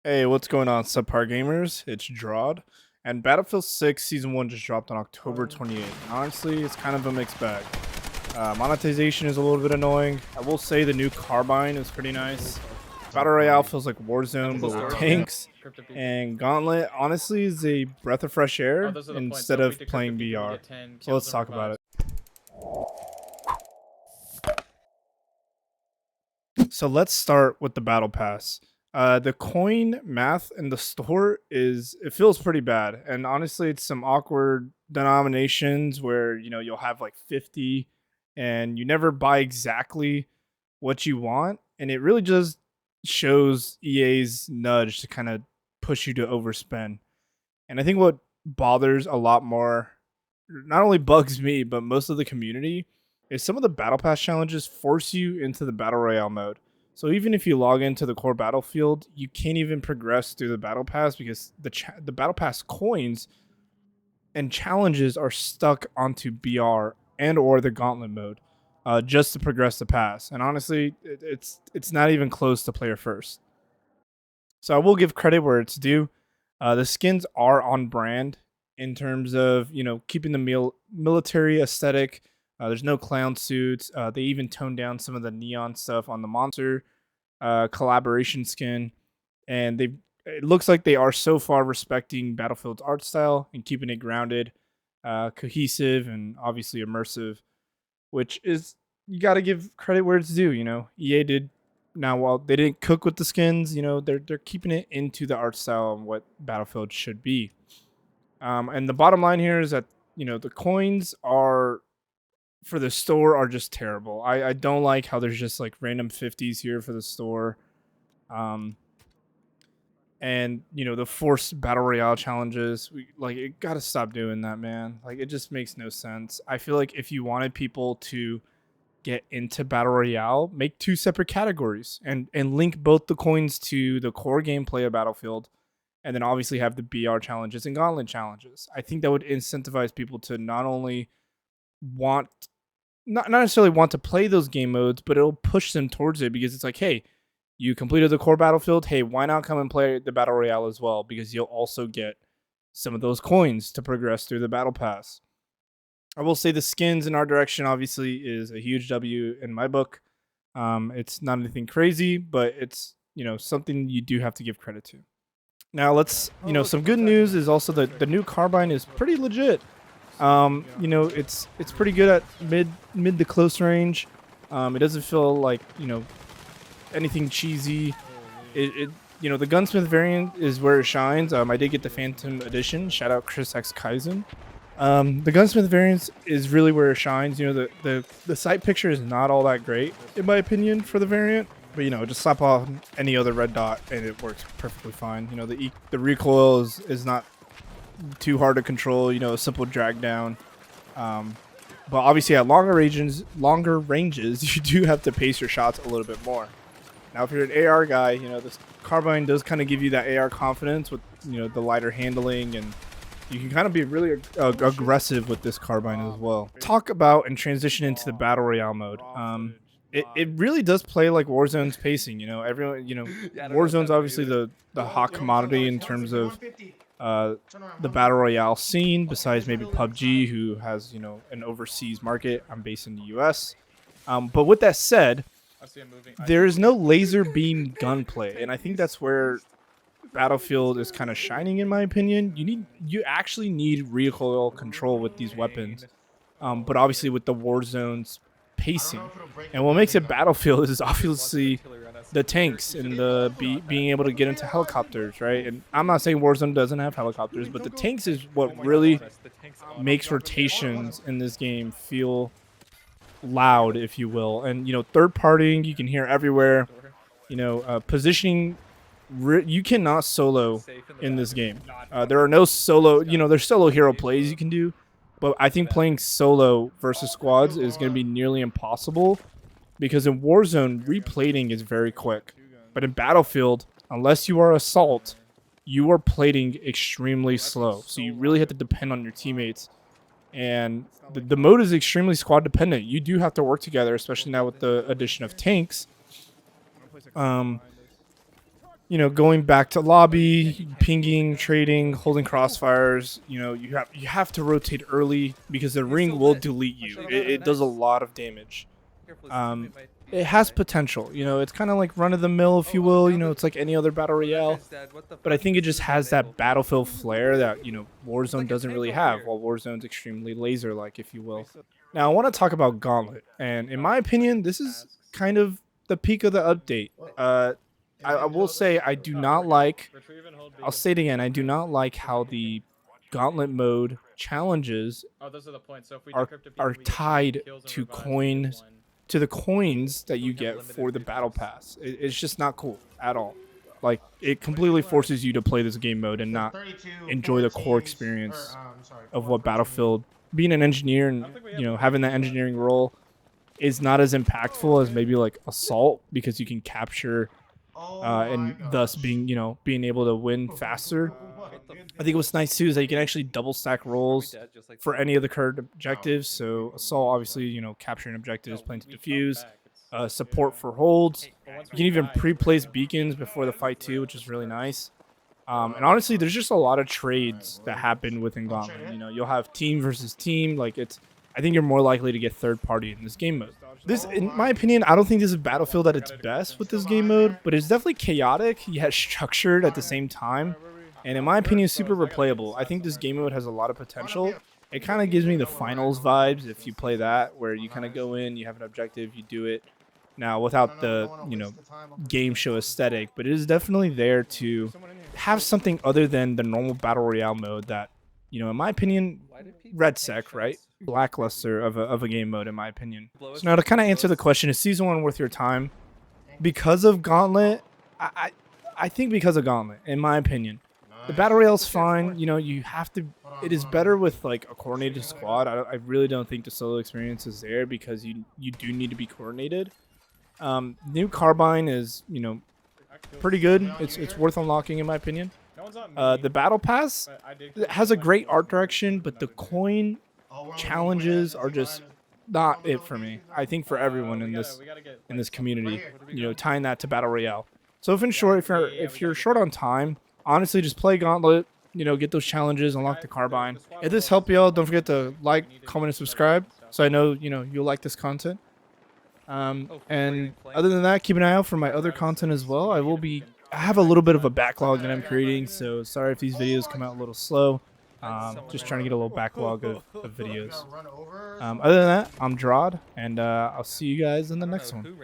Hey, what's going on, subpar gamers? It's Drawd, and Battlefield 6 Season 1 just dropped on October 28th. And honestly, it's kind of a mixed bag. Monetization is a little bit annoying. I will say the new Carbine is pretty nice. Battle Royale feels like Warzone, but with tanks. And Gauntlet, honestly, is a breath of fresh air Those are the points. instead So if we of decrypt playing the beacon, we VR. get 10 So kills let's and talk about revives. it. So let's start with the Battle Pass. The coin math in the store it feels pretty bad, and honestly, it's some awkward denominations where you'll have like 50, and you never buy exactly what you want, and it really just shows EA's nudge to kind of push you to overspend. And I think what bothers a lot more, not only bugs me, but most of the community, is some of the battle pass challenges force you into the battle royale mode. So even if you log into the core battlefield, you can't even progress through the battle pass because the battle pass coins and challenges are stuck onto BR and or the gauntlet mode, just to progress the pass. And honestly, it's not even close to player first. So I will give credit where it's due. The skins are on brand in terms of keeping the military aesthetic. There's no clown suits. They even toned down some of the neon stuff on the monster collaboration skin, and it looks like they are so far respecting Battlefield's art style and keeping it grounded, cohesive, and obviously immersive. Which is, you got to give credit where it's due. EA did. Now, while they didn't cook with the skins, they're keeping it into the art style and what Battlefield should be. And the bottom line here is that the coins are for the store are just terrible. I don't like how there's just like random 50s here for the store. Um, and the forced battle royale challenges, it got to stop doing that, man. Like, it just makes no sense. I feel like if you wanted people to get into battle royale, make two separate categories and link both the coins to the core gameplay of Battlefield, and then obviously have the BR challenges and Gauntlet challenges. I think that would incentivize people to not only want not necessarily want to play those game modes, but it'll push them towards it because it's like, hey, you completed the core Battlefield. Hey, why not come and play the battle royale as well? Because you'll also get some of those coins to progress through the battle pass. I will say the skins in our direction obviously is a huge W in my book. It's not anything crazy, but it's something you do have to give credit to. Now let's some good news is also that the new Carbine is pretty legit. It's pretty good at mid to close range. It doesn't feel like anything cheesy. The gunsmith variant is where it shines. I did get the Phantom Edition. Shout out Chris X Kaizen. The gunsmith variant is really where it shines. The sight picture is not all that great in my opinion for the variant, but just slap on any other red dot and it works perfectly fine. The recoil is not too hard to control. A simple drag down. But obviously at longer ranges, you do have to pace your shots a little bit more. Now, if you're an AR guy, this Carbine does kind of give you that AR confidence with the lighter handling, and you can kind of be really aggressive with this Carbine as well. Talk about and transition into the battle royale mode. It really does play like Warzone's pacing. Everyone, Warzone's obviously the hot commodity in terms of the battle royale scene. Besides maybe PUBG, who has an overseas market. I'm based in the U.S. But with that said, there is no laser beam gunplay, and I think that's where Battlefield is kind of shining, in my opinion. You actually need recoil control with these weapons, but obviously with the Warzone's pacing, and what makes it Battlefield is obviously the tanks and being able to get into helicopters, right? And I'm not saying Warzone doesn't have helicopters, but the tanks is what really makes rotations in this game feel loud, if you will. And third partying, you can hear everywhere. Positioning, you cannot solo in this game. There are no solo. There's solo hero plays you can do, but I think playing solo versus squads is going to be nearly impossible because in Warzone, replating is very quick, but in Battlefield, unless you are assault, you are plating extremely slow. So you really have to depend on your teammates. And the mode is extremely squad dependent. You do have to work together, especially now with the addition of tanks. going back to lobby, pinging, trading, holding crossfires. You have to rotate early because the ring will delete you. It does a lot of damage. Um, it has potential. It's kind of like run of the mill, if you will. It's like any other battle royale, but I think it just has that battlefield flair that Warzone doesn't really have. While Warzone's extremely laser-like, if you will. Now I want to talk about Gauntlet, and in my opinion, this is kind of the peak of the update. I will say I do not like. I'll say it again. I do not like how the Gauntlet mode challenges are are tied to coins to the coins that you get for the battle pass. It's just not cool at all. Like it completely forces you to play this game mode and not enjoy the core experience of what Battlefield. Being an engineer and having that engineering role is not as impactful as maybe like Assault because you can capture and thus being able to win faster. I think what's nice too is that you can actually double stack roles for any of the current objectives. So Assault, obviously, capturing objectives, playing to defuse, support for holds. You can even pre-place beacons before the fight too, which is really nice. And honestly, there's just a lot of trades that happen within Gauntlet. You'll have team versus team. I think you're more likely to get third party in this game mode. This, in my opinion, I don't think this is Battlefield at its best with this game mode, but it's definitely chaotic yet structured at the same time. And in my opinion, super replayable. I think this game mode has a lot of potential. It kind of gives me the finals vibes if you play that, where you kind of go in, you have an objective, you do it. Now, without the, game show aesthetic, but it is definitely there to have something other than the normal Battle Royale mode that, in my opinion, RedSec, right? Blackluster of a game mode, in my opinion. So now to kind of answer the question, is Season 1 worth your time? Because of Gauntlet, I think because of Gauntlet, in my opinion. The Battle Royale's fine. You have to... It is better with, like, a coordinated squad. I really don't think the solo experience is there because you do need to be coordinated. New Carbine is, pretty good. It's worth unlocking, in my opinion. The Battle Pass has a great art direction, but the coin challenges are just not it for me. I think for everyone in this community, tying that to Battle Royale. So if in short, if you're short on time, honestly, just play Gauntlet. Get those challenges, unlock the Carbine. If this helped y'all, don't forget to like, comment, and subscribe, so I know you'll like this content. And other than that, keep an eye out for my other content as well. I have a little bit of a backlog that I'm creating, so sorry if these videos come out a little slow. Just trying to get a little backlog of videos. Other than that, I'm Drod, and I'll see you guys in the next one.